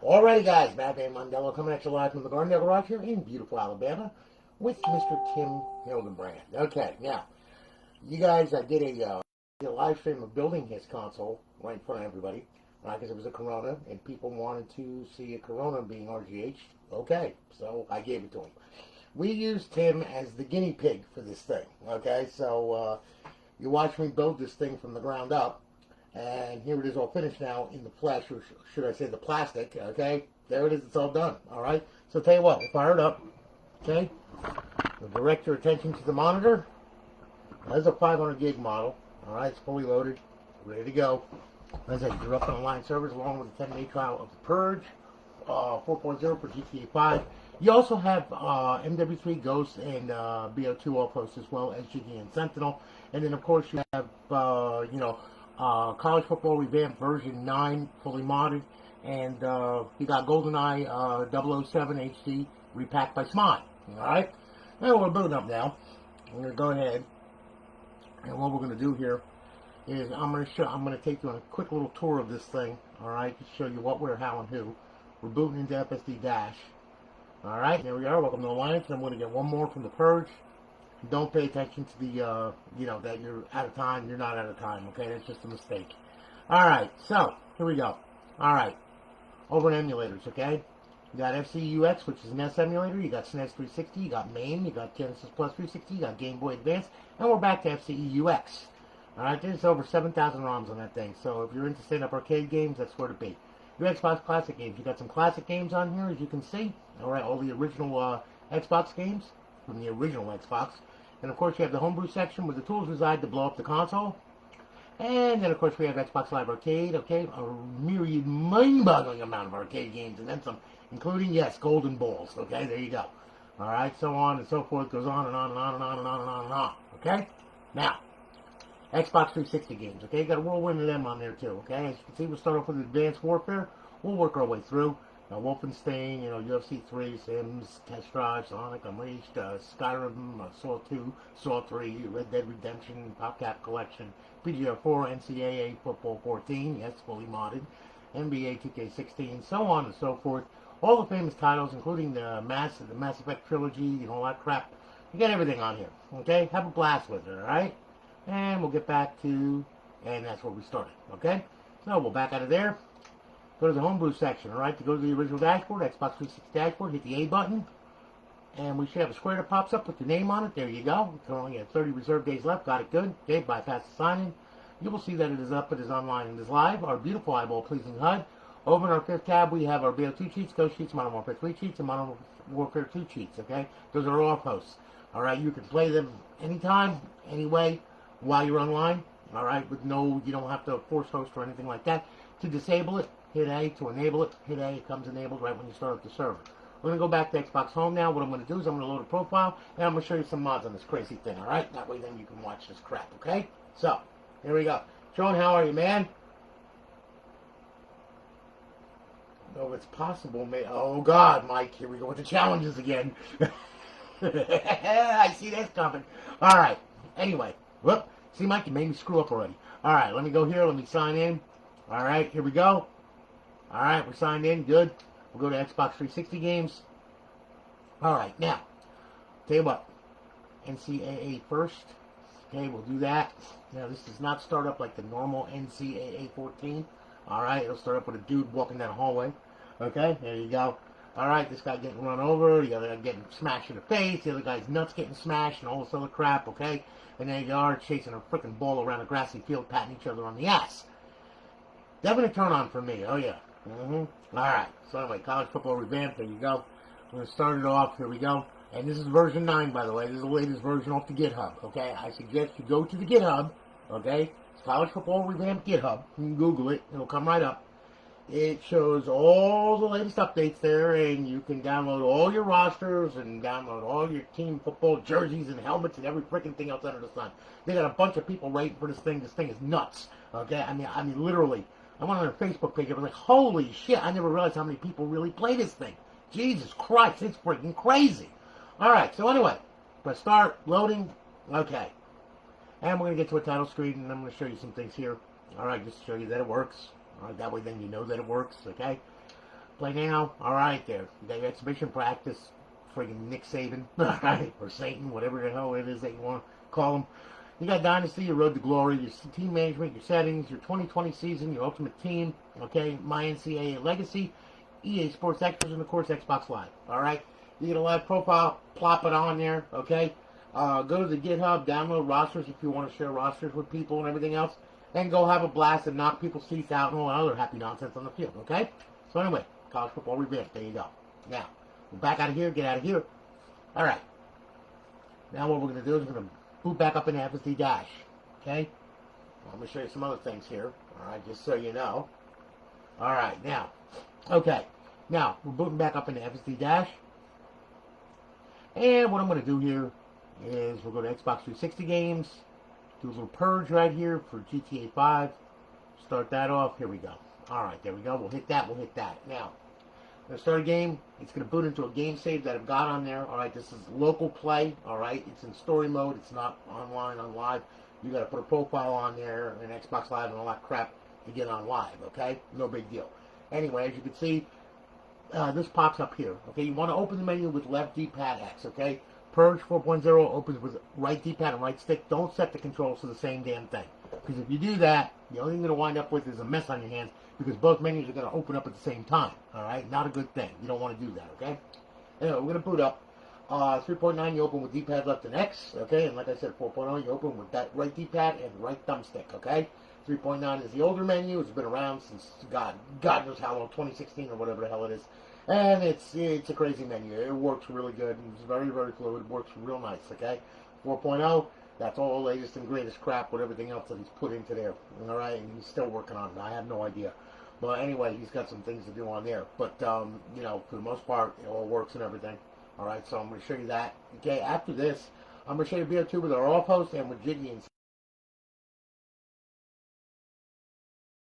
Alrighty guys, Batman Mondello coming at you live from the Garden Garage here in beautiful Alabama with Mr. Tim Hildebrand. Okay, now, you guys, I did a live stream of building his console right in front of everybody, right, because it was a Corona, and people wanted to see a Corona being RGH. Okay, so I gave it to him. We used him as the guinea pig for this thing, okay, so you watch me build this thing from the ground up. And here it is all finished now in the flesh, or should I say the plastic, okay? There it is, it's all done, all right? So tell you what, we'll fire it up, okay? We'll direct your attention to the monitor. That's a 500 gig model, all right? It's fully loaded, ready to go. As I said, you're up on online servers along with a 10-day trial of the Purge, 4.0 for gtaV. You also have MW3 Ghost and Bo2 offhosts as well as Jiggy and Sentinel. And then, of course, you have, College Football Revamped version 9 fully modded, and you got GoldenEye 007 HD repacked by Smod. Alright? Now we're booting up now. I'm going to go ahead, and what we're going to do here is I'm going to take you on a quick little tour of this thing, alright, to show you what, where, how, and who. We're booting into FSD Dash. Alright, there we are. Welcome to Alliance. I'm going to get one more from the Purge. Don't pay attention to the, that you're out of time. You're not out of time, okay? That's just a mistake. Alright, so, here we go. Alright, over in emulators, okay? You got FCUX, which is an S emulator. You got SNES 360. You got MAME. You got Genesis Plus 360. You got Game Boy Advance. And we're back to FCEUX. Alright, there's over 7,000 ROMs on that thing. So, if you're into stand-up arcade games, that's where to be. Your Xbox Classic games. You got some classic games on here, as you can see. Alright, all the original Xbox games from the original Xbox. And of course you have the homebrew section where the tools reside to blow up the console. And then of course we have Xbox Live Arcade, okay? A myriad, mind-boggling amount of arcade games, and then some, including, yes, Golden Balls, okay? There you go. Alright, so on and so forth, goes on and on and on and on and on and on and on, okay? Now, Xbox 360 games, okay? You got a whirlwind of them on there too, okay? As you can see, we'll start off with Advanced Warfare. We'll work our way through. Wolfenstein, UFC 3, Sims, Test Drive, Sonic Unleashed, Skyrim, Saw 2, Saw 3, Red Dead Redemption, PopCap Collection, PGR 4, NCAA Football 14, yes, fully modded, NBA 2K16, so on and so forth. All the famous titles, including the Mass Effect trilogy, all that crap. You got everything on here, okay? Have a blast with it, alright? And we'll get back to, and that's where we started, okay? So we'll back out of there. Go to the homebrew section, alright? To go to the original dashboard, Xbox 360 dashboard, hit the A button, and we should have a square that pops up with your name on it. There you go. We only have 30 reserved days left. Got it good. Okay, bypass the sign-in. You will see that it is up, it is online, and it is live. Our beautiful eyeball-pleasing HUD. Over in our fifth tab, we have our Bo2 Cheats, Ghost Cheats, Modern Warfare 3 Cheats, and Modern Warfare 2 Cheats, okay? Those are all hosts. Alright, you can play them anytime, anyway, while you're online. Alright, with no, you don't have to force host or anything like that. To disable it, hit A. To enable it, hit A. It comes enabled right when you start up the server. We're going to go back to Xbox Home now. What I'm going to do is I'm going to load a profile, and I'm going to show you some mods on this crazy thing, alright? That way then you can watch this crap, okay? So, here we go. Sean, how are you, man? Oh, it's possible, man. Oh, God, Mike. Here we go with the challenges again. I see this coming. Alright. Anyway. Whoop. See, Mike, you made me screw up already. Alright, let me go here. Let me sign in. Alright, here we go. Alright, we're signed in. Good. We'll go to Xbox 360 games. Alright, now, tell you what. NCAA first. Okay, we'll do that. Now, this does not start up like the normal NCAA 14. Alright, it'll start up with a dude walking down a hallway. Okay, there you go. Alright, this guy getting run over. The other guy getting smashed in the face. The other guy's nuts getting smashed and all this other crap, okay? And there you are, chasing a freaking ball around a grassy field, patting each other on the ass. Definitely a turn on for me. Oh, yeah. Alright. So, anyway, College Football Revamped. There you go. I'm going to start it off. Here we go. And this is version 9, by the way. This is the latest version off the GitHub. Okay? I suggest you go to the GitHub. Okay? It's College Football Revamped GitHub. You can Google it. It'll come right up. It shows all the latest updates there, and you can download all your rosters and download all your team football jerseys and helmets and every freaking thing else under the sun. They got a bunch of people waiting for this thing. This thing is nuts. Okay? I mean, literally. I went on their Facebook page. I was like, holy shit, I never realized how many people really play this thing. Jesus Christ, it's freaking crazy. Alright, so anyway, press start, loading, okay. And we're going to get to a title screen, and I'm going to show you some things here. Alright, just to show you that it works. Alright, that way then you know that it works, okay. Play now. All right, there. The exhibition practice. Friggin' Nick Saban, all right, or Satan, whatever the hell it is that you want to call him. You got Dynasty, your Road to Glory, your team management, your settings, your 2020 season, your Ultimate Team, okay, My NCAA Legacy, EA Sports Extras, and of course Xbox Live. All right, you get a live profile, plop it on there. Okay, go to the GitHub, download rosters if you want to share rosters with people and everything else, and go have a blast and knock people's teeth out and all other happy nonsense on the field. Okay, so anyway, College Football Revamped. There you go. Now we're back out of here. Get out of here. All right. Now what we're going to do is we're going to boot back up into FSD Dash. Okay. I'm going to show you some other things here. All right, just so you know. All right, now. Okay. Now, we're booting back up into FSD Dash. And what I'm going to do here is we'll go to Xbox 360 games. Do a little purge right here for GTA 5. Start that off. Here we go. All right, there we go. We'll hit that. We'll hit that. Now, I'm going to start a game. It's going to boot into a game save that I've got on there. All right, this is local play. All right, it's in story mode. It's not online, on live. You got to put a profile on there and Xbox Live and all that crap to get on live. Okay, no big deal. Anyway, as you can see, this pops up here. Okay, you want to open the menu with left D-pad X. Okay, Purge 4.0 opens with right D-pad and right stick. Don't set the controls to the same damn thing, because if you do that, the only thing you're going to wind up with is a mess on your hands, because both menus are going to open up at the same time. All right, not a good thing. You don't want to do that. Okay. Anyway, we're going to boot up. 3.9 you open with D-pad left and X. Okay, and like I said, 4.0 you open with that right D-pad and right thumbstick. Okay. 3.9 is the older menu. It's been around since God knows how long, 2016 or whatever the hell it is. And it's a crazy menu. It works really good. It's very, very fluid. It works real nice. Okay. 4.0. That's all the latest and greatest crap with everything else that he's put into there. All right, and he's still working on it. I have no idea. But anyway, he's got some things to do on there. But, you know, for the most part, it all works and everything. All right, so I'm going to show you that. Okay, after this, I'm going to show you Bo2 with our offhosts and with Jiggy and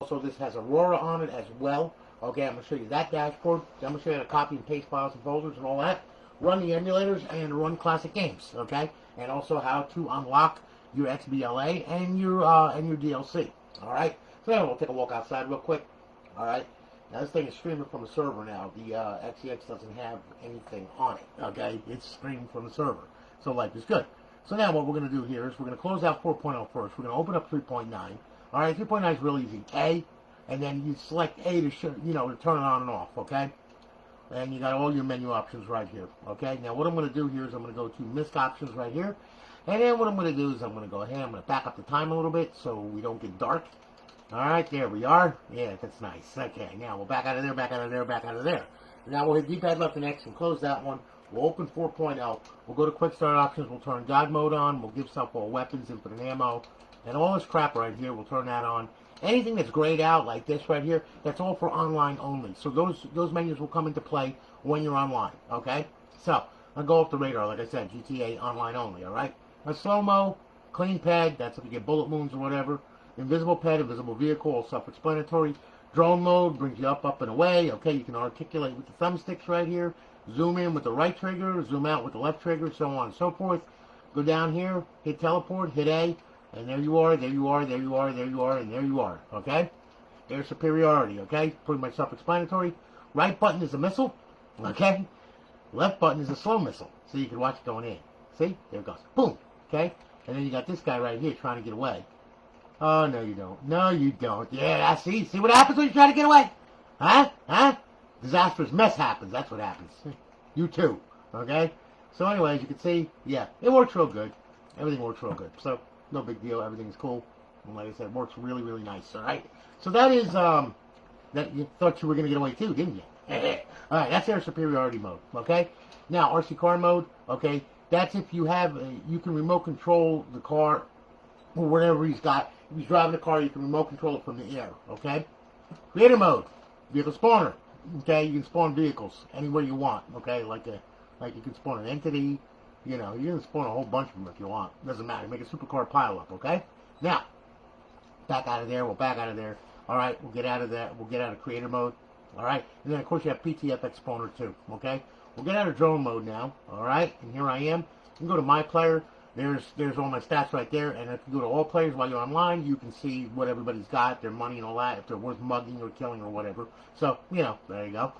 Also, this has Aurora on it as well. Okay, I'm going to show you that dashboard. I'm going to show you how to copy and paste files and folders and all that. Run the emulators and run classic games. Okay, and also how to unlock your XBLA and your DLC. All right. So now we'll take a walk outside real quick. All right. Now this thing is streaming from the server now. The XEX doesn't have anything on it. Okay, it's streaming from the server. So life is good. So now what we're going to do here is we're going to close out 4.0 first. We're going to open up 3.9. All right, 3.9 is real easy. A, and then you select A to show, to turn it on and off. Okay. And you got all your menu options right here. Okay. Now what I'm going to do here is I'm going to go to MISC options right here. And then what I'm going to do is I'm going to go ahead. I'm going to back up the time a little bit so we don't get dark. All right, there we are. Yeah, that's nice. Okay, now we'll back out of there, back out of there, back out of there. Now we'll hit D-pad left and X and close that one. We'll open 4.0. We'll go to quick start options. We'll turn God mode on. We'll give stuff all weapons, infinite ammo, and all this crap right here. We'll turn that on. Anything that's grayed out like this right here, that's all for online only. So those menus will come into play when you're online. Okay. So I'll go off the radar, like I said, GTA online only. All right. A slow-mo, clean pad. That's if you get bullet wounds or whatever. Invisible pet, invisible vehicle, all self-explanatory. Drone mode brings you up and away. Okay, you can articulate with the thumbsticks right here. Zoom in with the right trigger, zoom out with the left trigger, so on and so forth. Go down here, hit teleport, hit A, and there you are, there you are, there you are, there you are, and there you are. Okay? There's superiority, okay? Pretty much self-explanatory. Right button is a missile, okay? Left button is a slow missile, so you can watch it going in. See? There it goes. Boom! Okay? And then you got this guy right here trying to get away. Oh, no, you don't. No, you don't. Yeah, I see. See what happens when you try to get away? Huh? Huh? Disastrous mess happens. That's what happens. You too. Okay? So anyway, as you can see, yeah, it works real good. Everything works real good. So, no big deal. Everything's cool. And like I said, it works really, really nice. All right? So that is, that you thought you were going to get away too, didn't you? All right, that's their superiority mode. Okay? Now, RC car mode, okay, that's if you have, you can remote control the car or whatever he's got. If he's driving a car, you can remote control it from the air, okay? Creator mode, vehicle spawner, okay? You can spawn vehicles anywhere you want, okay? Like you can spawn an entity, you can spawn a whole bunch of them if you want. Doesn't matter. Make a supercar pile up, okay? Now, back out of there. We'll back out of there. All right, we'll get out of that. We'll get out of creator mode, all right? And then, of course, you have PTFX spawner too, okay? We'll get out of drone mode now, all right? And here I am. You can go to my player. There's all my stats right there, and if you go to all players while you're online, you can see what everybody's got, their money and all that, if they're worth mugging or killing or whatever. So, there you go.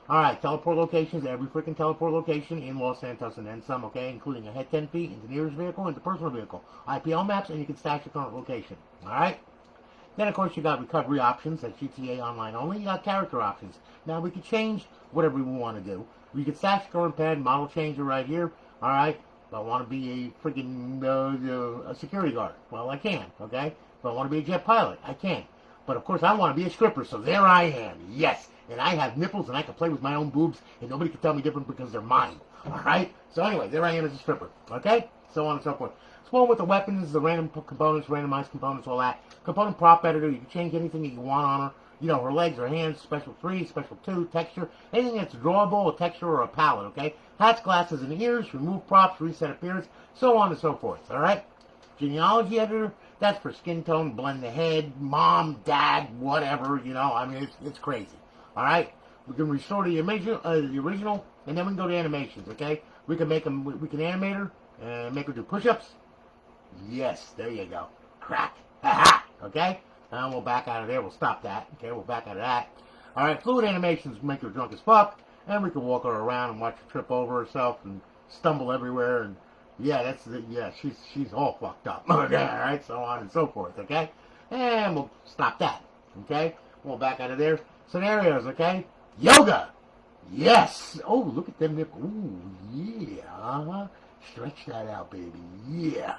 Alright, teleport locations, every freaking teleport location in Los Santos and then some, okay? Including a head 10 feet into nearest vehicle, into personal vehicle. IPL maps, and you can stash your current location. Alright? Then, of course, you got recovery options. That's GTA Online only. You got character options. Now, we can change whatever we want to do. We can stash the current pad, model changer right here. Alright? If I want to be a freaking a security guard, well, I can, okay? If I want to be a jet pilot, I can. But, of course, I want to be a stripper, so there I am. Yes! And I have nipples, and I can play with my own boobs, and nobody can tell me different because they're mine. Alright? So, anyway, there I am as a stripper. Okay? So on and so forth. Spawn with the weapons, the random components, randomized components, all that. Component prop editor, you can change anything that you want on her. You know, her legs, her hands, special 3, special 2, texture, anything that's drawable, a texture, or a palette, okay? Hats, glasses, and ears, remove props, reset appearance, so on and so forth, alright? Genealogy Editor, that's for skin tone, blend the head, mom, dad, whatever, you know, I mean, it's crazy, alright? We can restore the original, and then we can go to animations, okay? We can animate her, and make her do push-ups. Yes, there you go. Crack. Ha-ha, okay? And we'll back out of there. We'll stop that. Okay, we'll back out of that. Alright, fluid animations make her drunk as fuck. And we can walk her around and watch her trip over herself and stumble everywhere. And yeah, she's all fucked up. Okay, alright, so on and so forth, okay? And we'll stop that. Okay? We'll back out of there. Scenarios, okay? Yoga! Yes! Oh, look at them nipples. Ooh, yeah. Uh-huh. Stretch that out, baby. Yeah.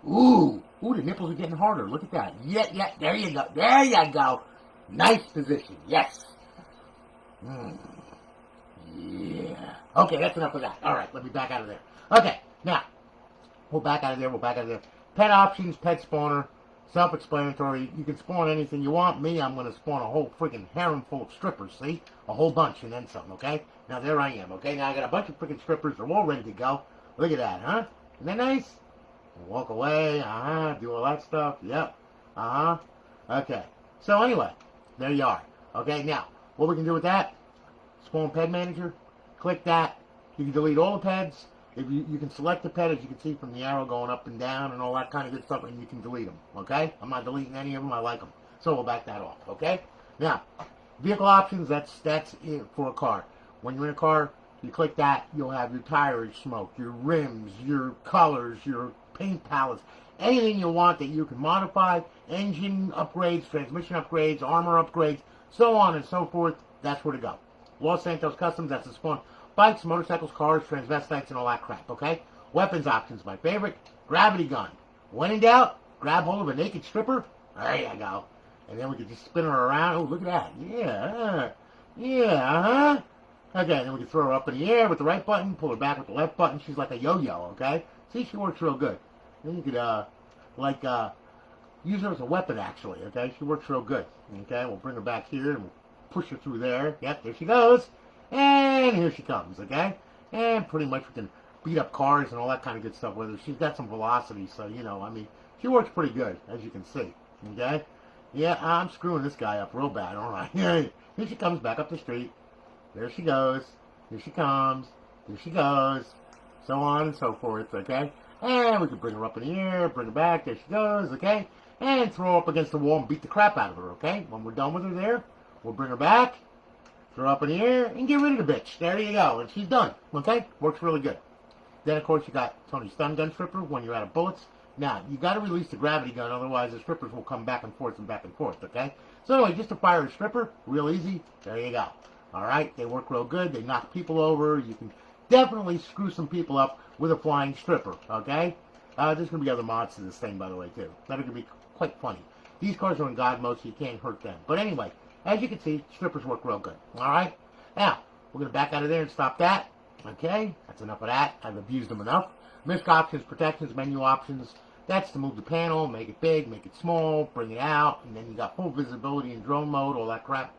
Ooh, the nipples are getting harder. Look at that. Yeah, there you go. There you go. Nice position. Yes. Yeah. Okay, that's enough of that. All right, let me back out of there. Okay, now, we'll back out of there. Pet options, pet spawner, self-explanatory. You can spawn anything you want. Me, I'm going to spawn a whole freaking harem full of strippers, see? A whole bunch and then some, okay? Now, there I am, okay? Now, I got a bunch of freaking strippers. They're all ready to go. Look at that, huh? Isn't that nice? Walk away, do all that stuff, yep, okay. So anyway, there you are. Okay, now, what we can do with that, spawn ped manager, click that, you can delete all the peds, if you can select the ped, as you can see from the arrow going up and down and all that kind of good stuff, and you can delete them, okay? I'm not deleting any of them, I like them. So we'll back that off, okay? Now, vehicle options, that's it for a car. When you're in a car, you click that, you'll have your tires smoke, your rims, your colors, your paint palettes, anything you want that you can modify, engine upgrades, transmission upgrades, armor upgrades, so on and so forth, that's where to go. Los Santos Customs, that's the spawn. Bikes, motorcycles, cars, transvestites, and all that crap, okay? Weapons options, my favorite, gravity gun. When in doubt, grab hold of a naked stripper, there you go. And then we can just spin her around, oh, look at that, yeah, Okay, then we can throw her up in the air with the right button, pull her back with the left button, she's like a yo-yo, okay? See, she works real good. Then you could, use her as a weapon, actually, okay? She works real good, okay? We'll bring her back here, and we'll push her through there. Yep, there she goes. And here she comes, okay? And pretty much we can beat up cars and all that kind of good stuff with her. She's got some velocity, so, you know, I mean, she works pretty good, as you can see, okay? Yeah, I'm screwing this guy up real bad, all right? Here she comes back up the street. There she goes. Here she comes. Here she goes. So on and so forth, okay? And we can bring her up in the air, bring her back, there she goes, okay? And throw her up against the wall and beat the crap out of her, okay? When we're done with her there, we'll bring her back, throw her up in the air, and get rid of the bitch. There you go, and she's done, okay? Works really good. Then, of course, you got Tony's stun gun stripper when you're out of bullets. Now, you got to release the gravity gun, otherwise the strippers will come back and forth, okay? So anyway, just to fire a stripper, real easy, there you go. All right, they work real good, they knock people over, you can definitely screw some people up with a flying stripper, okay? There's going to be other mods to this thing, by the way, too. That are going to be quite funny. These cars are in God mode, so you can't hurt them. But anyway, as you can see, strippers work real good, all right? Now, we're going to back out of there and stop that, okay? That's enough of that. I've abused them enough. Misc options, protections, menu options. That's to move the panel, make it big, make it small, bring it out, and then you got full visibility in drone mode, all that crap.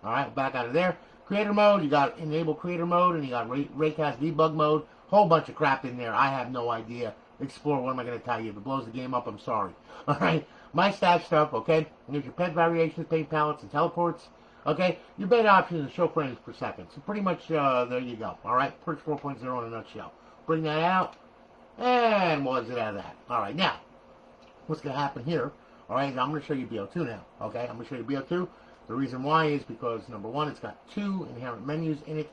All right, back out of there. Creator mode, you got enable creator mode, and you got raycast debug mode. Whole bunch of crap in there. I have no idea. Explore, what am I going to tell you? If it blows the game up, I'm sorry. All right, my stash stuff, okay? Here's your pet variations, paint palettes, and teleports. Okay, your bed options and show frames per second. So pretty much, there you go. All right, Purge 4.0 in a nutshell. Bring that out, and we'll exit out of that. All right, now, what's going to happen here, all right, I'm going to show you BO2 now, okay? I'm going to show you BO2. The reason why is because, number one, it's got 2 inherent menus in it.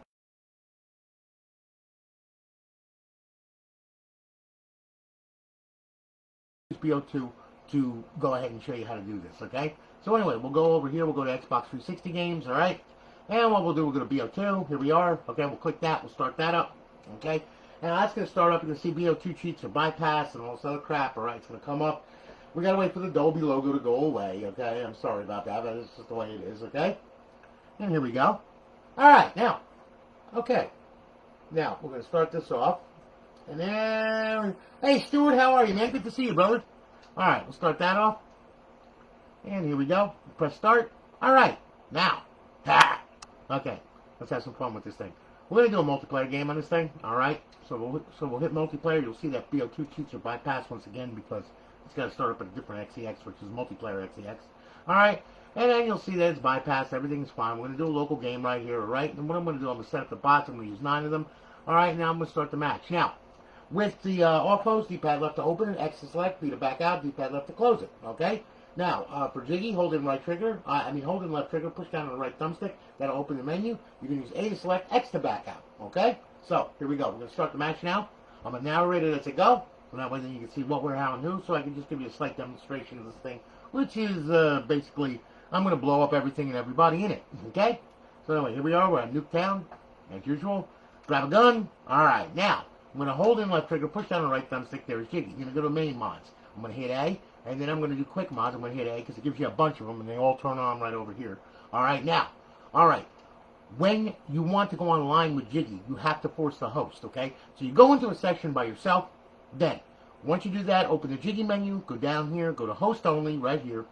Bo2 to go ahead and show you how to do this, okay? So anyway, we'll go over here, we'll go to Xbox 360 games, alright? And what we'll do, we'll go to Bo2, here we are, okay, we'll click that, we'll start that up, okay? Now that's going to start up, you can see Bo2 Cheats or bypass and all this other crap, alright, it's going to come up. We got to wait for the Dolby logo to go away, okay? I'm sorry about that, but it's just the way it is, okay? And here we go. Alright, now, okay. Now, we're going to start this off. And then, hey Stuart, how are you, man? Good to see you, brother. Alright, we'll start that off. And here we go. Press start. Alright, now. Okay, let's have some fun with this thing. We're going to do a multiplayer game on this thing. Alright, so we'll hit multiplayer. You'll see that Bo2 Cheats are bypassed once again because it's got to start up at a different XEX, which is multiplayer XEX. Alright, and then you'll see that it's bypassed. Everything's fine. We're going to do a local game right here, alright? And what I'm going to do, I'm going to set up the bots. I'm going to use 9 of them. Alright, now I'm going to start the match. Now, with the off-host, D-pad left to open it, X to select, B to back out, D-pad left to close it, okay? Now, for Jiggy, hold in right trigger, hold in left trigger, push down on the right thumbstick, that'll open the menu. You can use A to select, X to back out, okay? So, here we go. We're going to start the match now. I'm going to narrate it as it go, so that way then you can see what, where, how, and who, so I can just give you a slight demonstration of this thing, which is basically, I'm going to blow up everything and everybody in it, okay? So anyway, here we are, we're at Nuketown, as usual. Grab a gun. Alright, now, I'm going to hold in left trigger, push down the right thumbstick, there's Jiggy. You're going to go to main mods. I'm going to hit A, and then I'm going to do quick mods. I'm going to hit A, because it gives you a bunch of them, and they all turn on right over here. Alright, now, alright, when you want to go online with Jiggy, you have to force the host, okay? So you go into a section by yourself, then, once you do that, open the Jiggy menu, go down here, go to host only, right here,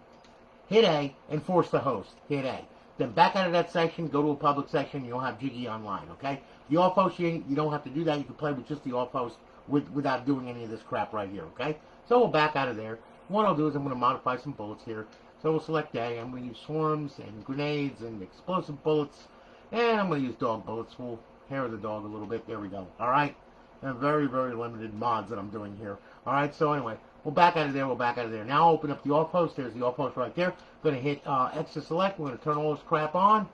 hit A, and force the host, hit A. Then back out of that section, go to a public section, you'll have Jiggy online, okay? The off-host, you don't have to do that. You can play with just the off-host without doing any of this crap right here, okay? So we'll back out of there. What I'll do is I'm going to modify some bullets here. So we'll select A. I'm going to use swarms and grenades and explosive bullets. And I'm going to use dog bullets. We'll hair the dog a little bit. There we go. All right? And very, very limited mods that I'm doing here. All right? So anyway, we'll back out of there. We'll back out of there. Now I'll open up the off-host. There's the off-host right there. Going to hit X to select. We're going to turn all this crap on.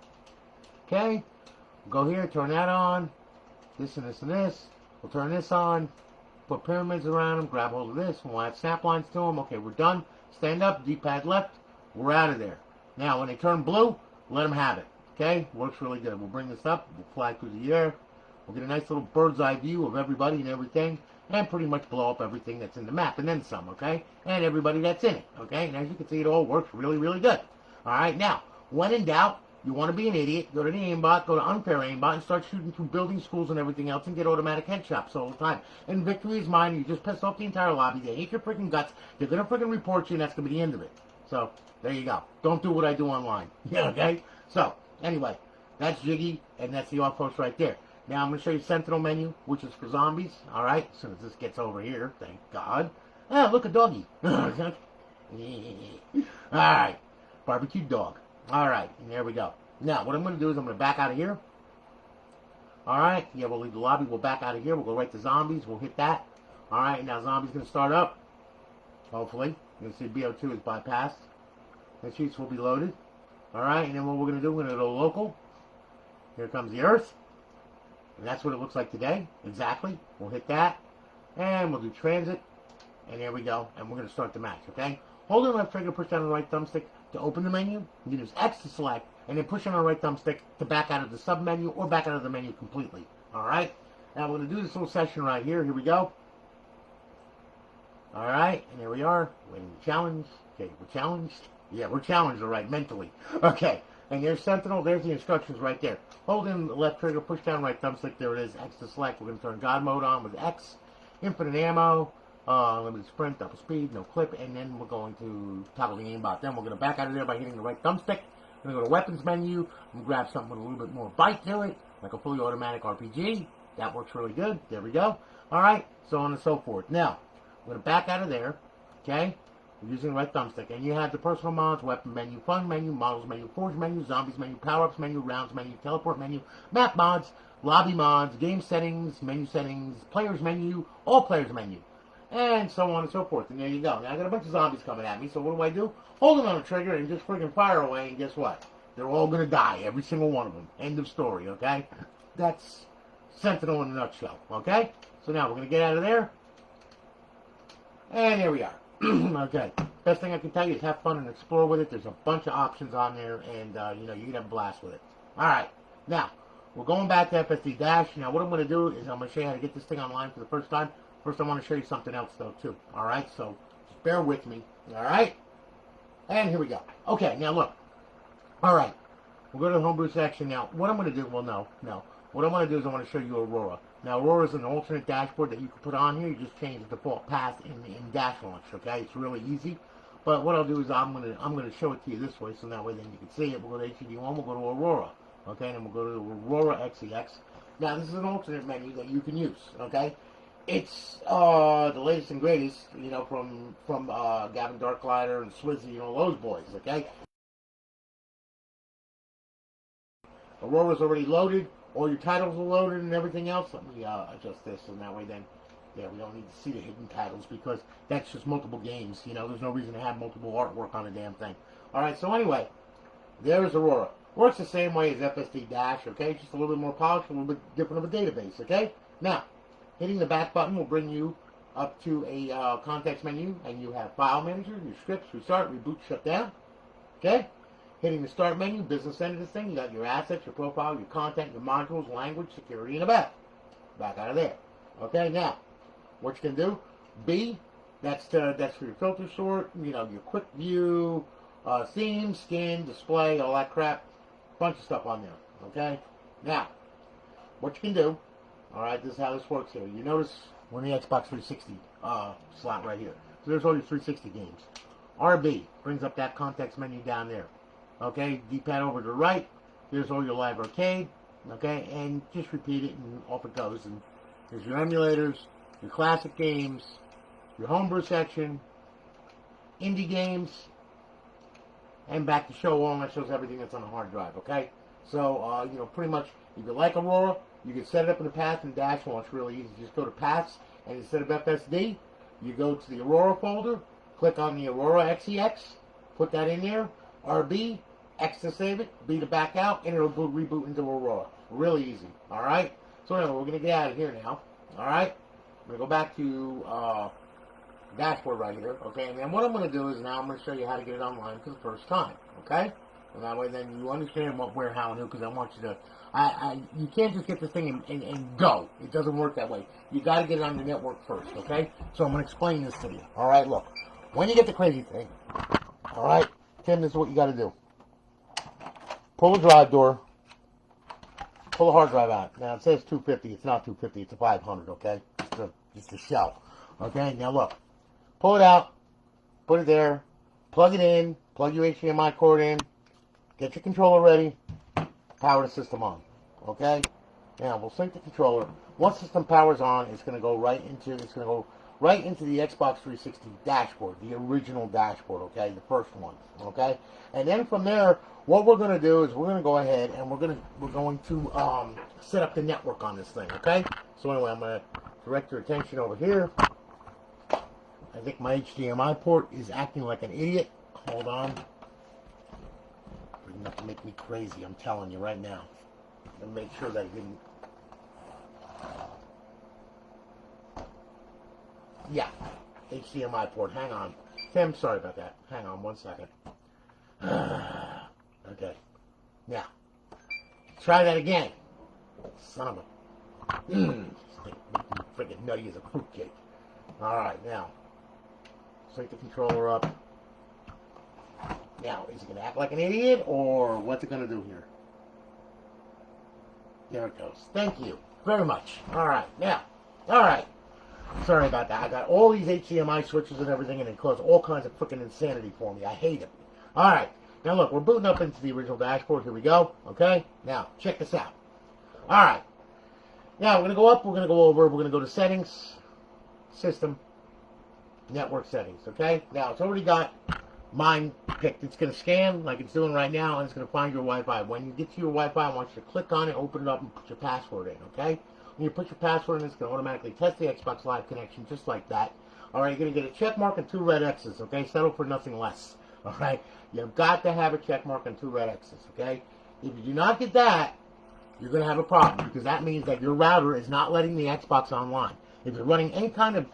Okay? Go here, turn that on, this and this and this. We'll turn this on, put pyramids around them, grab hold of this, we'll add snap lines to them. Okay, we're done. Stand up, D-pad left, we're out of there. Now, when they turn blue, let them have it. Okay, works really good. We'll bring this up, we'll fly through the air, we'll get a nice little bird's eye view of everybody and everything, and pretty much blow up everything that's in the map, and then some, okay? And everybody that's in it, okay? And as you can see, it all works really, really good. Alright, now, when in doubt, you want to be an idiot, go to the aimbot, go to unfair aimbot, and start shooting through buildings, schools, and everything else, and get automatic headshots all the time. And victory is mine, and you just pissed off the entire lobby, they hate your freaking guts, they're going to freaking report you, and that's going to be the end of it. So, there you go. Don't do what I do online. Yeah, okay? So, anyway, that's Jiggy, and that's the off-host right there. Now, I'm going to show you Sentinel Menu, which is for zombies, alright? As soon as this gets over here, thank God. Ah, look, a doggy. Alright, barbecue dog. Alright, and there we go. Now, what I'm going to do is I'm going to back out of here. Alright, yeah, we'll leave the lobby. We'll back out of here. We'll go right to zombies. We'll hit that. Alright, now zombies going to start up. Hopefully. You can see Bo2 is bypassed. The cheats will be loaded. Alright, and then what we're going to do, we're going to go local. Here comes the Earth. And that's what it looks like today. Exactly. We'll hit that. And we'll do transit. And there we go. And we're going to start the match, okay? Hold the left trigger, push down the right thumbstick to open the menu. You can use X to select, and then push on the right thumbstick to back out of the sub-menu or back out of the menu completely. Alright? Now we're going to do this little session right here. Here we go. Alright, and here we are. Waiting to challenge. Okay, we're challenged. Yeah, we're challenged, alright, mentally. Okay, and there's Sentinel. There's the instructions right there. Hold in the left trigger, push down right thumbstick. There it is. X to select. We're going to turn God mode on with X. Infinite ammo. Limited sprint, double speed, no clip, and then we're going to toggle the aimbot. Then we're going to back out of there by hitting the right thumbstick. We're going to go to weapons menu and grab something with a little bit more bite to it, like a fully automatic RPG. That works really good. There we go. Alright, so on and so forth. Now, we're going to back out of there, okay? We're using the right thumbstick. And you have the personal mods, weapon menu, fun menu, models menu, forge menu, zombies menu, power-ups menu, rounds menu, teleport menu, map mods, lobby mods, game settings, players menu, all players menu. And so on and so forth. And there you go. Now I got a bunch of zombies coming at me, so what do? Hold it on the trigger and just freaking fire away, and guess what? They're all going to die, every single one of them. End of story, okay? That's Sentinel in a nutshell, okay? So now we're going to get out of there. And here we are. Okay. Best thing I can tell you is have fun and explore with it. There's a bunch of options on there, and, you know, you can have a blast with it. All right. Now, we're going back to FSD Dash. Now, what I'm going to do is I'm going to show you how to get this thing online for the first time. First, I want to show you something else, though, too. All right? So, just bear with me. All right? And here we go. Okay. Now, look. All right. We'll go to the homebrew section. Now, what I'm going to do, well, no. What I want to do is I want to show you Aurora. Now, Aurora is an alternate dashboard that you can put on here. You just change the default path in Dash Launch, okay? It's really easy. But what I'll do is I'm gonna show it to you this way, so that way then you can see it. We'll go to HTD1, we'll go to Aurora, okay? And then we'll go to Aurora XEX. Now, this is an alternate menu that you can use, okay? It's the latest and greatest, you know, from Gavin Darklighter and Swizzy and all those boys, okay? Aurora's already loaded. All your titles are loaded and everything else. Let me adjust this, and that way then, yeah, we don't need to see the hidden titles because that's just multiple games. You know, there's no reason to have multiple artwork on a damn thing. All right, so anyway, there's Aurora. Works the same way as FSD Dash, okay? Just a little bit more polished, a little bit different of a database, okay? Now, hitting the back button will bring you up to a context menu, and you have File Manager, your scripts, restart, reboot, shut down, okay? Hitting the Start menu, business end of this thing, you got your assets, your profile, your content, your modules, language, security, and a back. Back out of there. Okay, now, what you can do, B, that's for your filter sort, you know, your quick view, theme, skin, display, all that crap. Bunch of stuff on there. Okay? Now, what you can do, alright, this is how this works here. You notice we're in the Xbox 360 slot right here. So there's all your 360 games. RB brings up that context menu down there. Okay, D-pad over to the right. Here's all your live arcade. Okay, and just repeat it and off it goes. And there's your emulators, your classic games, your homebrew section, indie games, and back to show all, and that shows everything that's on the hard drive. Okay, so you know, pretty much if you like Aurora, you can set it up in the path and Dash Launch really easy. Just go to paths, and instead of FSD, you go to the Aurora folder, click on the Aurora XEX, put that in there, RB, X to save it, B to back out, and it'll reboot into Aurora. Really easy. Alright? So anyway, we're going to get out of here now. Alright? I'm going to go back to dashboard right here. Okay? And then what I'm going to do is now I'm going to show you how to get it online for the first time. Okay? And that way then you understand what, where, how, and who, because I want you to... you can't just get this thing and go. It doesn't work that way. You got to get it on the network first. Okay? So I'm going to explain this to you. Alright? Look. When you get the crazy thing, alright? Tim, this is what you got to do. Pull the drive door. Pull the hard drive out. Now, it says 250. It's not 250. It's a 500, okay? Just a shell. Okay? Now, look. Pull it out. Put it there. Plug it in. Plug your HDMI cord in. Get your controller ready. Power the system on. Okay? Now, we'll sync the controller. Once the system power's on, it's going to go right into the Xbox 360 dashboard, the original dashboard, okay? The first one, okay? And then from there, what we're going to do is we're going to go ahead and we're going to set up the network on this thing, okay? So anyway, I'm going to direct your attention over here. I think my HDMI port is acting like an idiot. Hold on. Enough to make me crazy, I'm telling you right now. And make sure that it didn't... Yeah, HDMI port. Hang on. Tim, sorry about that. Hang on 1 second. Okay. Now, try that again. Son of a... freaking nutty as a fruitcake. Alright, now. Sync the controller up. Now, is it going to act like an idiot, or what's it going to do here? There it goes. Thank you very much. Alright, now. Alright. Sorry about that. I got all these HDMI switches and everything, and it caused all kinds of freaking insanity for me. I hate it. Alright. Now look, we're booting up into the original dashboard. Here we go. Okay? Now, check this out. Alright. Now, we're going to go up. We're going to go over. We're going to go to Settings, System, Network Settings. Okay? Now, it's already got mine picked. It's going to scan like it's doing right now, and it's going to find your Wi-Fi. When you get to your Wi-Fi, I want you to click on it, open it up, and put your password in. Okay? When you put your password in, it's going to automatically test the Xbox Live connection just like that. Alright, you're going to get a check mark and 2 red X's, okay? Settle for nothing less. Alright? You've got to have a check mark and 2 red X's, okay? If you do not get that, you're going to have a problem, because that means that your router is not letting the Xbox online. If you're running any kind of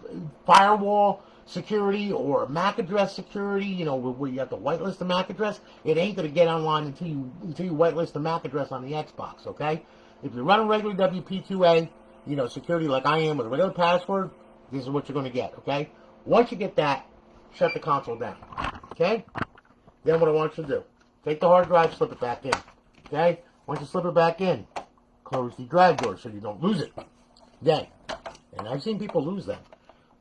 firewall security or MAC address security, you know, where you have to whitelist the MAC address, it ain't going to get online until you whitelist the MAC address on the Xbox, okay? If you're running regular WP2A, you know, security like I am with a regular password, this is what you're going to get, okay? Once you get that, shut the console down, okay? Then what I want you to do, take the hard drive, slip it back in, okay? Once you slip it back in, close the drive door so you don't lose it. Then, and I've seen people lose them,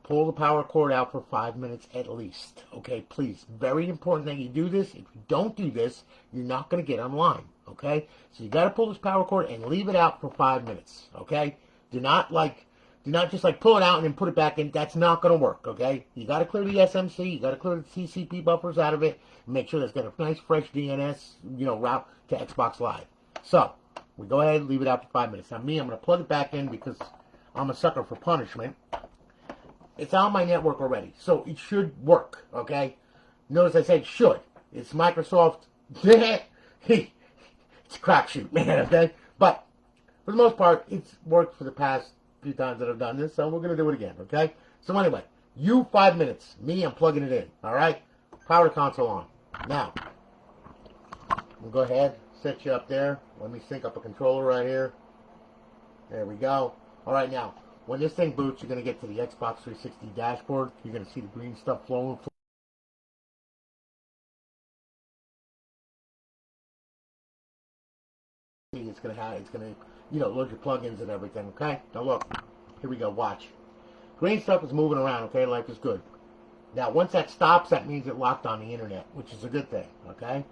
pull the power cord out for 5 minutes at least. Okay, please. Very important that you do this. If you don't do this, you're not going to get online. Okay? So you got to pull this power cord and leave it out for 5 minutes. Okay? Do not just pull it out and then put it back in. That's not going to work. Okay? You got to clear the SMC. You got to clear the TCP buffers out of it. Make sure that's got a nice fresh DNS, you know, route to Xbox Live. So, we go ahead and leave it out for 5 minutes. Now me, I'm going to plug it back in because I'm a sucker for punishment. It's on my network already, so it should work, okay? Notice I said should. It's Microsoft. It's a crapshoot, man, okay? But, for the most part, it's worked for the past few times that I've done this, so we're going to do it again, okay? So anyway, 5 minutes. Me, I'm plugging it in, all right? Power console on. Now, we'll go ahead, set you up there. Let me sync up a controller right here. There we go. All right, now, when this thing boots, you're going to get to the Xbox 360 dashboard. You're going to see the green stuff flowing. It's going to, you know, load your plugins and everything, okay? Now look, here we go, watch. Green stuff is moving around, okay? Life is good. Now, once that stops, that means it locked on the internet, which is a good thing, okay?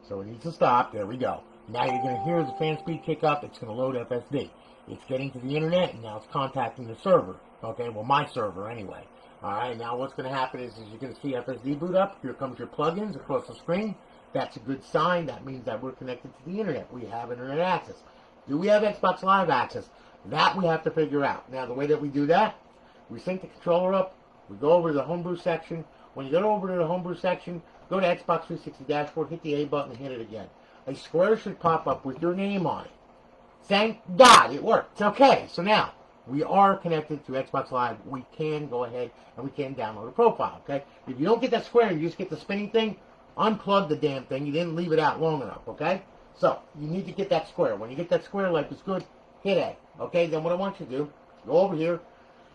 So it needs to stop. There we go. Now you're going to hear the fan speed kick up. It's going to load FSD. It's getting to the internet, and now it's contacting the server. Okay, well, my server anyway. All right, now what's going to happen is you're going to see FSD boot up. Here comes your plugins across the screen. That's a good sign. That means that we're connected to the internet. We have internet access. Do we have Xbox Live access? That we have to figure out. Now, the way that we do that, we sync the controller up. We go over to the homebrew section. When you go over to the homebrew section, go to Xbox 360 dashboard, hit the A button, and hit it again. A square should pop up with your name on it. Thank God it worked. Okay, so now we are connected to Xbox Live. We can go ahead and we can download a profile, okay? If you don't get that square and you just get the spinning thing, unplug the damn thing. You didn't leave it out long enough, okay? So, you need to get that square. When you get that square, life is good, hit A, okay? Then what I want you to do, go over here,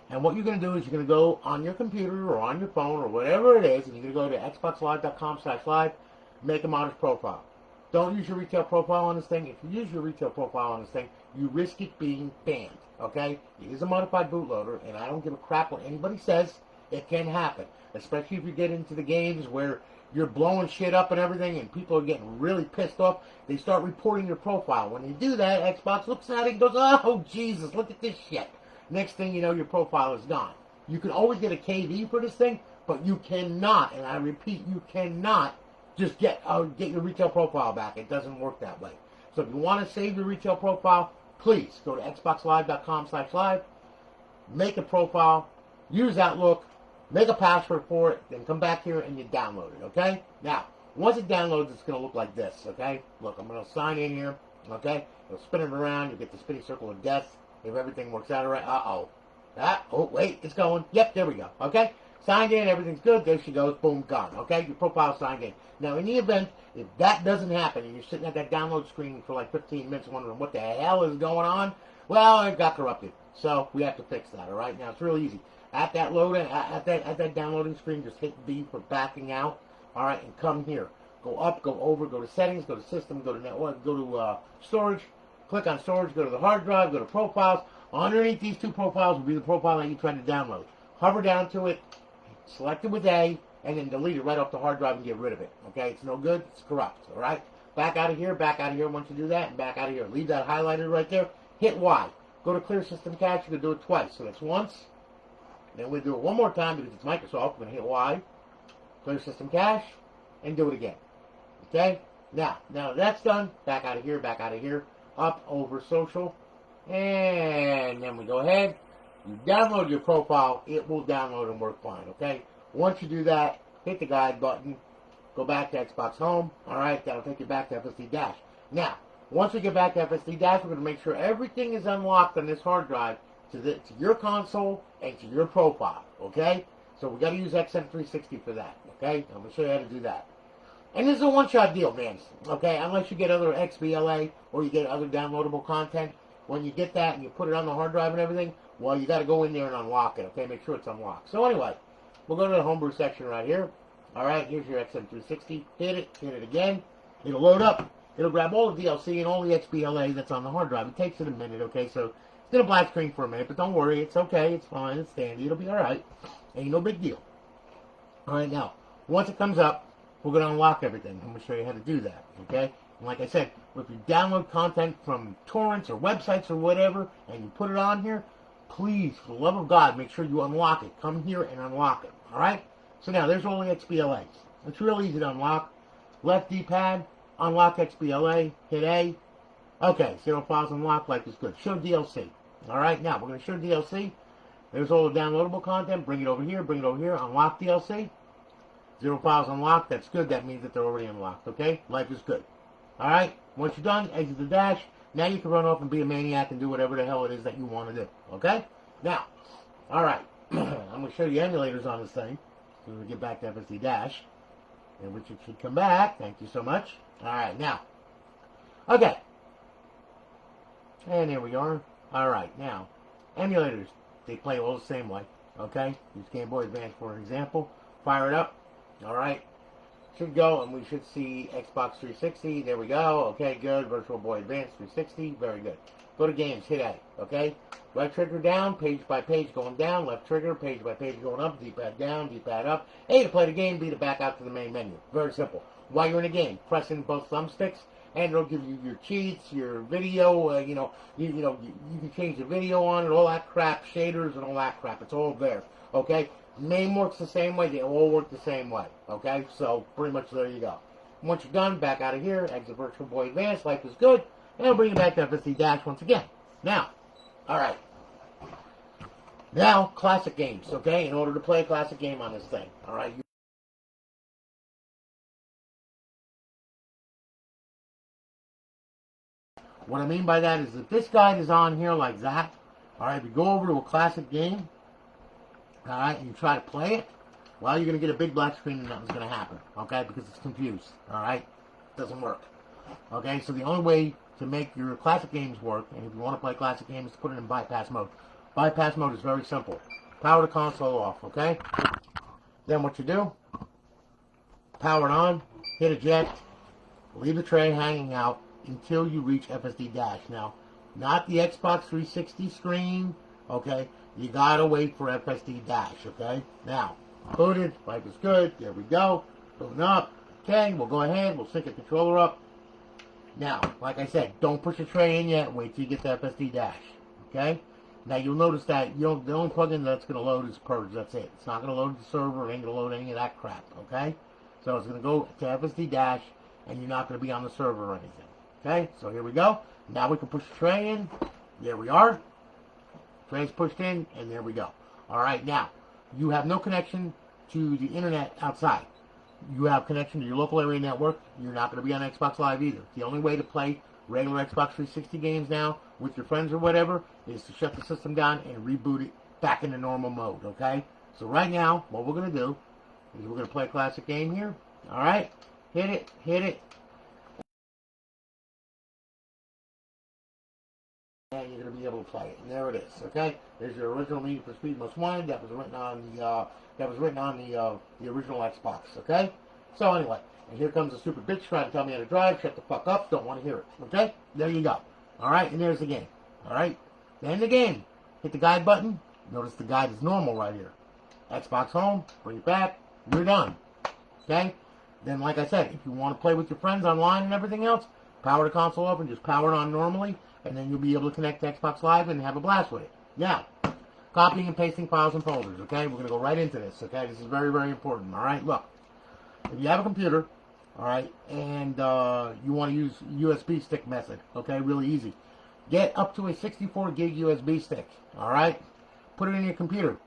and what you're going to do is you're going to go on your computer or on your phone or whatever it is, and you're going to go to xboxlive.com/live, make a modest profile. Don't use your retail profile on this thing. If you use your retail profile on this thing, you risk it being banned, okay? It is a modified bootloader, and I don't give a crap what anybody says. It can happen, especially if you get into the games where you're blowing shit up and everything, and people are getting really pissed off. They start reporting your profile. When you do that, Xbox looks at it and goes, oh, Jesus, look at this shit. Next thing you know, your profile is gone. You can always get a KV for this thing, but you cannot, and I repeat, you cannot just get your retail profile back. It doesn't work that way. So if you want to save your retail profile, please go to xboxlive.com/live, make a profile, use Outlook, make a password for it, then come back here and you download it, okay? Now, once it downloads, it's going to look like this, okay? Look, I'm going to sign in here, okay? It'll spin it around. You'll get the spinning circle of death if everything works out all right. Uh-oh. Oh, wait, it's going. Yep, there we go, okay? Signed in, everything's good, there she goes, boom, gone, okay? Your profile signed in. Now, in the event, if that doesn't happen, and you're sitting at that download screen for like 15 minutes wondering what the hell is going on, well, it got corrupted. So, we have to fix that, all right? Now, it's real easy. At that downloading screen, just hit B for backing out, all right, and come here. Go up, go over, go to settings, go to system, go to network, go to storage, click on storage, go to the hard drive, go to profiles. Underneath these two profiles will be the profile that you tried to download. Hover down to it, select it with A, and then delete it right off the hard drive and get rid of it. Okay, it's no good, it's corrupt, all right? Back out of here once you do that, and back out of here. Leave that highlighted right there, hit Y. Go to clear system cache, you can do it twice. So that's once, then we'll do it one more time because it's Microsoft. We're going to hit Y, clear system cache, and do it again. Okay? Now that's done, back out of here, up, over, social, and then we go ahead. You download your profile, it will download and work fine, okay? Once you do that, hit the guide button, go back to Xbox Home. All right, that'll take you back to FSD Dash. Now, once we get back to FSD Dash, we're going to make sure everything is unlocked on this hard drive to your console and to your profile, okay? So we got to use XM360 for that, okay? I'm going to show you how to do that. And this is a one-shot deal, man, okay? Unless you get other XBLA or you get other downloadable content. When you get that and you put it on the hard drive and everything, well, you got to go in there and unlock it, okay? Make sure it's unlocked. So anyway, we'll go to the homebrew section right here. All right, here's your XM360. Hit it again. It'll load up. It'll grab all the DLC and all the XBLA that's on the hard drive. It takes it a minute, okay? So it's going to black screen for a minute, but don't worry. It's okay. It's fine. It's dandy. It'll be all right. Ain't no big deal. All right, now, once it comes up, we're going to unlock everything. I'm going to show you how to do that, okay? And like I said, if you download content from torrents or websites or whatever, and you put it on here, please, for the love of God, make sure you unlock it. Come here and unlock it, all right? So now, there's all the XBLAs. It's real easy to unlock. Left D-pad, unlock XBLA, hit A. Okay, 0 files unlocked, life is good. Show DLC. All right, now, we're going to show DLC. There's all the downloadable content. Bring it over here, unlock DLC. 0 files unlocked, that's good. That means that they're already unlocked, okay? Life is good. All right, once you're done, exit the dash. Now you can run off and be a maniac and do whatever the hell it is that you want to do, okay? Now, all right, I'm going to show you emulators on this thing. So we'll get back to FSD Dash, and which it should come back. Thank you so much. All right, now, okay. And there we are. All right, now, emulators, they play all the same way, okay? Use Game Boy Advance for an example. Fire it up. All right. Should go, and we should see Xbox 360. There we go. Okay, good. Virtual Boy Advance 360. Very good. Go to Games. Hit A. Okay? Right trigger down, page by page going down. Left trigger, page by page going up. D-pad down, D-pad up. A to play the game, B to back out to the main menu. Very simple. While you're in a game, press in both thumbsticks, and it'll give you your cheats, your video, you can change the video on it, all that crap, shaders and all that crap. It's all there. Okay? Name works the same way. They all work the same way. Okay? So, pretty much there you go. Once you're done, back out of here. Exit Virtual Boy Advance. Life is good. And I'll bring you back to FSD Dash once again. Now, alright. Now, classic games. Okay? In order to play a classic game on this thing. Alright? What I mean by that is if this guide is on here like that, alright, if you go over to a classic game, alright, and you try to play it, well, you're going to get a big black screen and nothing's going to happen, okay, because it's confused, alright? It doesn't work. Okay, so the only way to make your classic games work, and if you want to play classic games, is to put it in bypass mode. Bypass mode is very simple. Power the console off, okay? Then what you do, power it on, hit eject, leave the tray hanging out until you reach FSD Dash. Now, not the Xbox 360 screen, okay? You gotta wait for FSD Dash, okay? Now, booted, life is good, there we go. Booting up, okay, we'll go ahead, we'll sync the controller up. Now, like I said, don't push the tray in yet, wait till you get to FSD Dash, okay? Now, you'll notice that the only plugin that's gonna load is Purge, that's it. It's not gonna load the server, it ain't gonna load any of that crap, okay? So it's gonna go to FSD Dash, and you're not gonna be on the server or anything. Okay, so here we go. Now we can push the tray in. There we are. Tray's pushed in, and there we go. All right, now, you have no connection to the internet outside. You have connection to your local area network. You're not going to be on Xbox Live either. The only way to play regular Xbox 360 games now with your friends or whatever is to shut the system down and reboot it back into normal mode, okay? So right now, what we're going to do is we're going to play a classic game here. All right, hit it, hit it. And you're going to be able to play it. And there it is. Okay. There's your original Need for Speed Most Wanted that was written on the original Xbox. Okay. So anyway, and here comes the stupid bitch trying to tell me how to drive. Shut the fuck up. Don't want to hear it. Okay. There you go. All right. And there's the game. All right. Then the game. Hit the guide button. Notice the guide is normal right here. Xbox Home. Bring it back. You're done. Okay. Then, like I said, if you want to play with your friends online and everything else, power the console up and just power it on normally. And then you'll be able to connect to Xbox Live and have a blast with it. Now, copying and pasting files and folders, okay? We're going to go right into this, okay? This is very, very important, all right? Look, if you have a computer, all right, and you want to use USB stick method, okay? Really easy. Get up to a 64 gig USB stick, all right? Put it in your computer.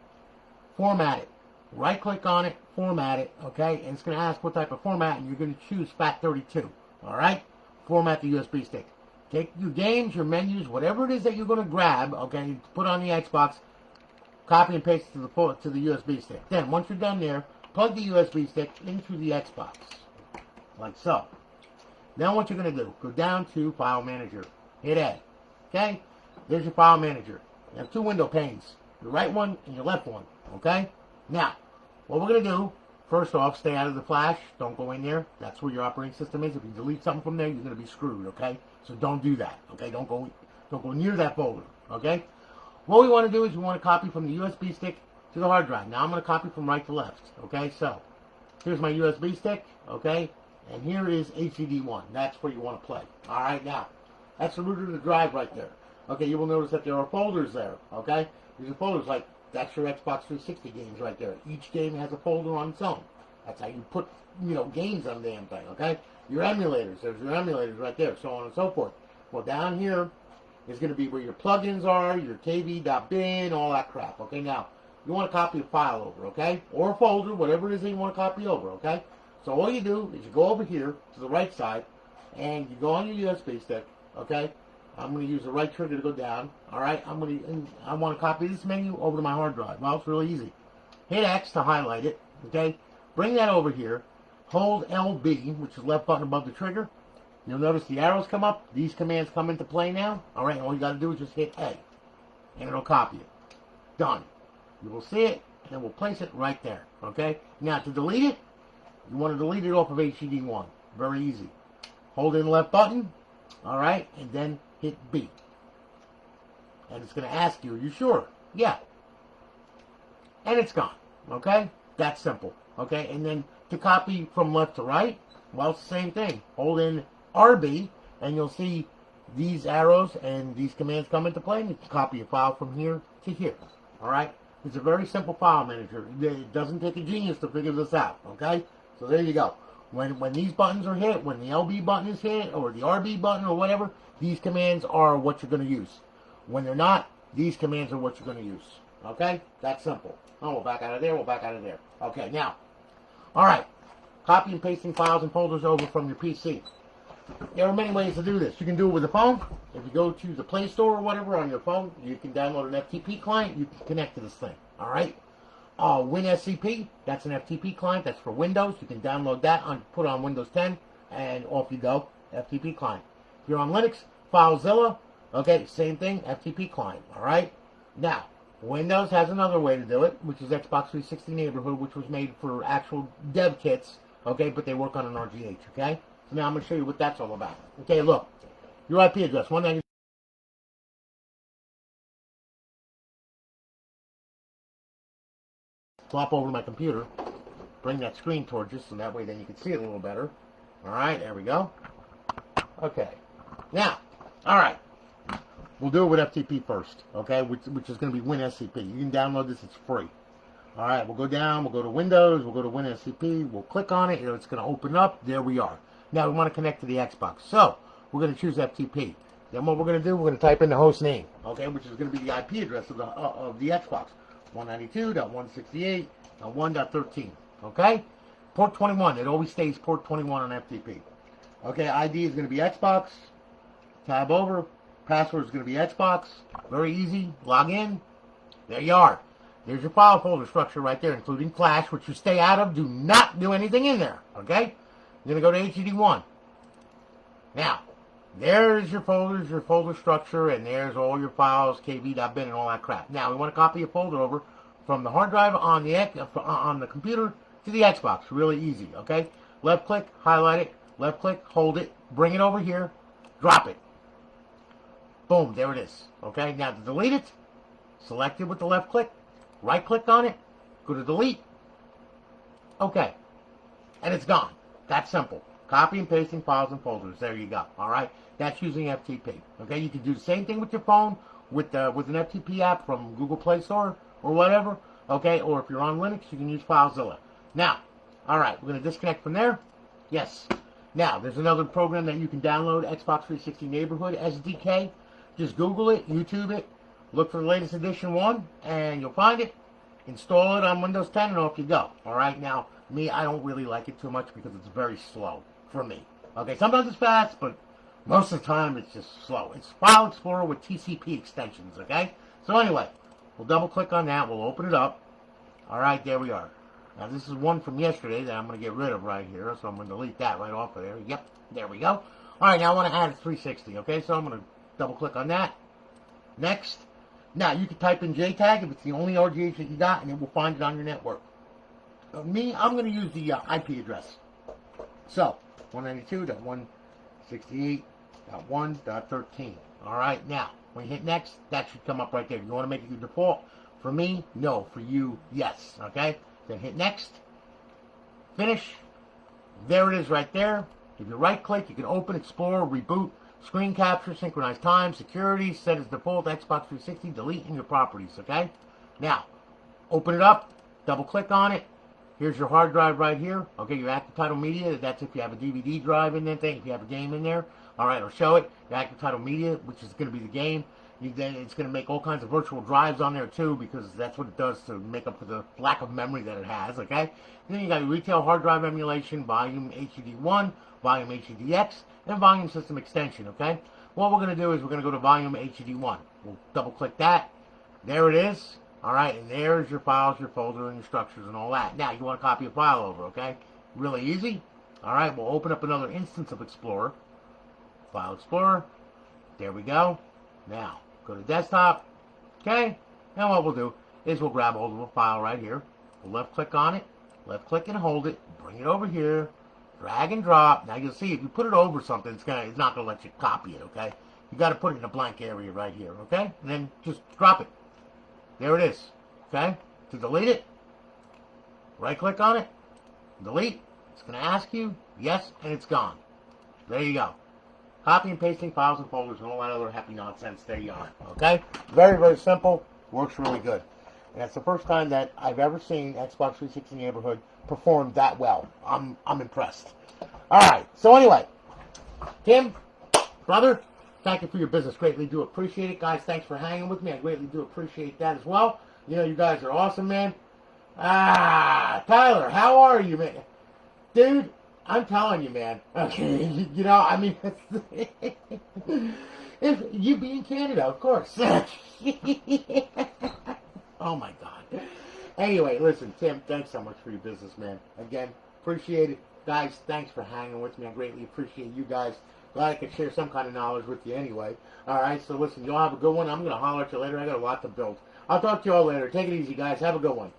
Format it. right click on it, format it, okay, and it's going to ask what type of format, and you're going to choose FAT32, all right? Format the USB stick. Take your games, your menus, whatever it is that you're going to grab, okay, put on the Xbox, copy and paste it to the USB stick. Then, once you're done there, plug the USB stick into the Xbox, like so. Now what you're going to do, go down to File Manager, hit A, okay? There's your File Manager. You have two window panes, your right one and your left one, okay? Now, what we're going to do, first off, stay out of the flash. Don't go in there. That's where your operating system is. If you delete something from there, you're going to be screwed, okay? So don't do that, okay? Don't go near that folder, okay? What we want to do is we want to copy from the USB stick to the hard drive. Now I'm going to copy from right to left, okay? So here's my USB stick, okay? And here is HDD1. That's where you want to play. All right, now, that's the root of the drive right there. Okay, you will notice that there are folders there, okay? These are folders like, that's your Xbox 360 games right there. Each game has a folder on its own. That's how you put, games on the damn thing, okay? Your emulators, there's your emulators right there, so on and so forth. Well, down here is going to be where your plugins are, your gtaV.bin, all that crap, okay? Now, you want to copy a file over, okay? Or a folder, whatever it is that you want to copy over, okay? So all you do is you go over here to the right side, and you go on your USB stick, okay? I'm going to use the right trigger to go down, all right? I want to copy this menu over to my hard drive. Well, it's really easy. Hit X to highlight it, okay? Bring that over here. Hold LB, which is left button above the trigger. You'll notice the arrows come up. These commands come into play now, all right? All you got to do is just hit A, and it'll copy it. Done. You will see it, and then we'll place it right there, okay? Now, to delete it, you want to delete it off of HDD1. Very easy. Hold in the left button, all right, and then hit B. And it's going to ask you, are you sure? Yeah. And it's gone, okay? That's simple, okay? And then to copy from left to right, well, it's the same thing. Hold in RB, and you'll see these arrows and these commands come into play, and you can copy a file from here to here, all right? It's a very simple file manager. It doesn't take a genius to figure this out, okay? So there you go. When these buttons are hit, when the LB button is hit, or the RB button, or whatever, these commands are what you're going to use. When they're not, these commands are what you're going to use. Okay? That's simple. Oh, we'll back out of there, we'll back out of there. Okay, now, alright, copy and pasting files and folders over from your PC. There are many ways to do this. You can do it with a phone. If you go to the Play Store or whatever on your phone, you can download an FTP client, you can connect to this thing. Alright? WinSCP, that's an FTP client, that's for Windows. You can download that, put it on Windows 10, and off you go, FTP client. If you're on Linux, FileZilla, okay, same thing, FTP client, alright? Now, Windows has another way to do it, which is Xbox 360 Neighborhood, which was made for actual dev kits, okay, but they work on an RGH, okay? So now I'm going to show you what that's all about. Okay, look, your IP address, 192. Swap over to my computer, bring that screen towards you so that way then you can see it a little better. Alright, there we go. Okay. Now, alright. We'll do it with FTP first, okay, which is going to be WinSCP. You can download this, it's free. Alright, we'll go down, we'll go to Windows, we'll go to WinSCP, we'll click on it, it's going to open up, there we are. Now we want to connect to the Xbox, so we're going to choose FTP. Then what we're going to do, we're going to type in the host name, okay, which is going to be the IP address of the Xbox. 192.168.1.13, okay? Port 21, it always stays port 21 on FTP. Okay, ID is going to be Xbox, tab over, password is going to be Xbox, very easy, log in, there you are. There's your file folder structure right there, including Flash, which you stay out of, do not do anything in there, okay? You're going to go to HDD1. Now, there's your folders, your folder structure, and there's all your files, kv.bin, and all that crap. Now, we want to copy a folder over from the hard drive on the computer to the Xbox. Really easy, okay? Left click, highlight it, left click, hold it, bring it over here, drop it. Boom, there it is, okay? Now, to delete it, select it with the left click, right click on it, go to delete, okay, and it's gone. That's simple. Copy and pasting files and folders. There you go. All right. That's using FTP. Okay. You can do the same thing with your phone with an FTP app from Google Play Store or whatever. Okay. Or if you're on Linux, you can use FileZilla. Now, all right. We're going to disconnect from there. Yes. Now, there's another program that you can download, Xbox 360 Neighborhood SDK. Just Google it, YouTube it, look for the latest edition 1, and you'll find it. install it on Windows 10 and off you go. Alright, now, me, I don't really like it too much because it's very slow for me. Okay, sometimes it's fast, but most of the time it's just slow. It's File Explorer with TCP extensions, okay? So anyway, we'll double click on that, we'll open it up. Alright, there we are. Now this is one from yesterday that I'm going to get rid of right here, so I'm going to delete that right off of there. Yep, there we go. Alright, now I want to add a 360, okay? So I'm going to double click on that. Next. Now, you can type in JTAG if it's the only RGH that you got, and it will find it on your network. Me, I'm going to use the IP address. So, 192.168.1.13. Alright, now, when you hit next, that should come up right there. You want to make it your default? For me, no. For you, yes. Okay? Then hit next. Finish. There it is right there. If you right click, you can open, explore, reboot, screen capture, synchronize time, security, set as default, Xbox 360, delete in your properties, okay? Now, open it up, double click on it. Here's your hard drive right here. Okay, your active title media, that's if you have a DVD drive in that thing, if you have a game in there. Alright, it'll show it. Your active title media, which is going to be the game. Then it's going to make all kinds of virtual drives on there too, because that's what it does to make up for the lack of memory that it has, okay? And then you got your retail hard drive emulation, volume HDD1, volume HDDX, and volume system extension, okay? What we're going to do is we're going to go to volume HDD1. We'll double click that. There it is. Alright, and there's your files, your folder, and your structures and all that. Now, you want to copy a file over, okay? Really easy. Alright, we'll open up another instance of Explorer. File Explorer. There we go. Now, go to desktop, okay? And what we'll do is we'll grab hold of a file right here. We'll left click on it, left click and hold it, bring it over here, drag and drop. Now you'll see if you put it over something, it's not gonna let you copy it, okay? You gotta put it in a blank area right here, okay? And then just drop it. There it is, okay? To delete it, right click on it, delete. It's gonna ask you, yes, and it's gone. There you go. Copy and pasting files and folders and all that other happy nonsense. There you are. Okay? Very, very simple. Works really good. And that's the first time that I've ever seen Xbox 360 Neighborhood perform that well. I'm impressed. Alright, so anyway. Tim, brother, thank you for your business. Greatly do appreciate it. Guys, thanks for hanging with me. I greatly do appreciate that as well. You know, you guys are awesome, man. Tyler, how are you, man? Dude, I'm telling you, man. Okay, you know, I mean, if you be in Canada, of course. Oh my God. Anyway, listen, Tim, thanks so much for your business, man. Again, appreciate it. Guys, thanks for hanging with me. I greatly appreciate you guys. Glad I could share some kind of knowledge with you anyway. Alright, so listen, y'all have a good one. I'm going to holler at you later. I got a lot to build. I'll talk to y'all later. Take it easy, guys. Have a good one.